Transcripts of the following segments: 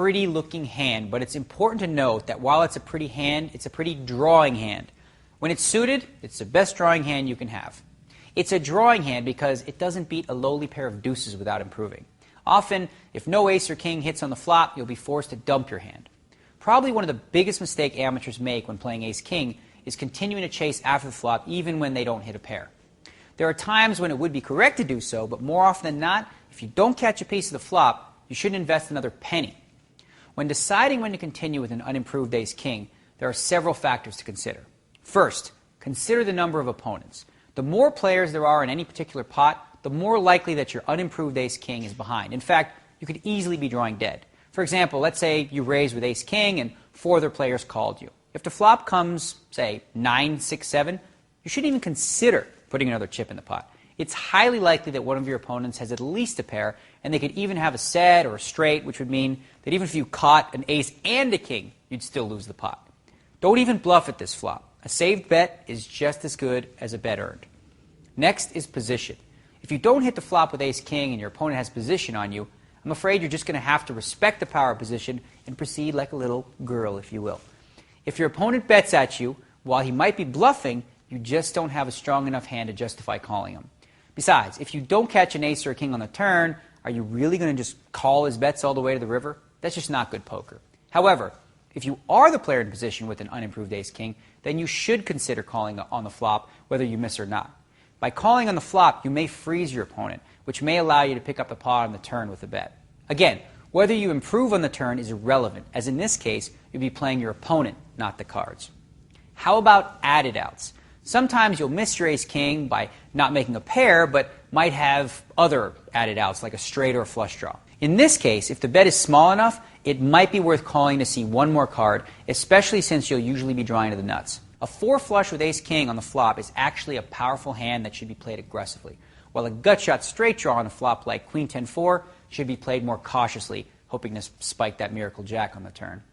pretty looking hand, but it's important to note that while it's a pretty hand, it's a pretty drawing hand. When it's suited, it's the best drawing hand you can have. It's a drawing hand because it doesn't beat a lowly pair of deuces without improving. Often, if no ace or king hits on the flop, you'll be forced to dump your hand. Probably one of the biggest mistakes amateurs make when playing ace-king is continuing to chase after the flop even when they don't hit a pair. There are times when it would be correct to do so, but more often than not, if you don't catch a piece of the flop, you shouldn't invest another penny. When deciding when to continue with an unimproved ace-king, there are several factors to consider. First, consider the number of opponents. The more players there are in any particular pot, the more likely that your unimproved ace-king is behind. In fact, you could easily be drawing dead. For example, let's say you raise with ace-king and 4 other players called you. If the flop comes, say, 9, 6, 7, you shouldn't even consider putting another chip in the pot. It's highly likely that one of your opponents has at least a pair, and they could even have a set or a straight, which would mean that even if you caught an ace and a king, you'd still lose the pot. Don't even bluff at this flop. A saved bet is just as good as a bet earned. Next is position. If you don't hit the flop with ace-king and your opponent has position on you, I'm afraid you're just going to have to respect the power position and proceed like a little girl, if you will. If your opponent bets at you, while he might be bluffing, you just don't have a strong enough hand to justify calling him. Besides, if you don't catch an ace or a king on the turn, are you really going to just call his bets all the way to the river? That's just not good poker. However, if you are the player in position with an unimproved ace-king, then you should consider calling on the flop, whether you miss or not. By calling on the flop, you may freeze your opponent, which may allow you to pick up the pot on the turn with a bet. Again, whether you improve on the turn is irrelevant, as in this case, you'll be playing your opponent, not the cards. How about added outs? Sometimes you'll miss your ace-king by not making a pair, but might have other added outs, like a straight or a flush draw. In this case, if the bet is small enough, it might be worth calling to see one more card, especially since you'll usually be drawing to the nuts. A 4 flush with ace-king on the flop is actually a powerful hand that should be played aggressively, while a gut-shot straight draw on a flop like queen 10-4 should be played more cautiously, hoping to spike that miracle jack on the turn.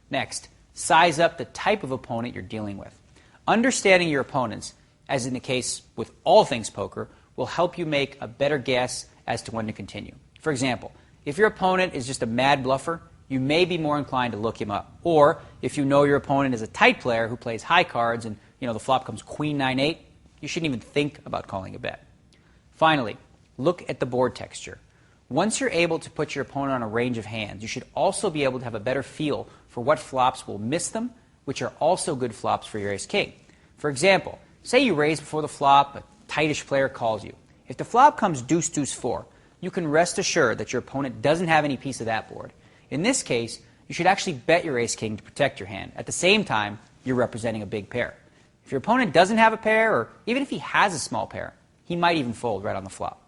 Next, size up the type of opponent you're dealing with. Understanding your opponents, as in the case with all things poker, will help you make a better guess as to when to continue. For example, if your opponent is just a mad bluffer, you may be more inclined to look him up. Or if you know your opponent is a tight player who plays high cards and the flop comes queen 9-8, you shouldn't even think about calling a bet. Finally, look at the board texture. Once you're able to put your opponent on a range of hands, you should also be able to have a better feel for what flops will miss them, which are also good flops for your ace-king. For example, say you raise before the flop, a tightish player calls you. If the flop comes deuce-deuce-4, you can rest assured that your opponent doesn't have any piece of that board. In this case, you should actually bet your ace-king to protect your hand. At the same time, you're representing a big pair. If your opponent doesn't have a pair, or even if he has a small pair, he might even fold right on the flop.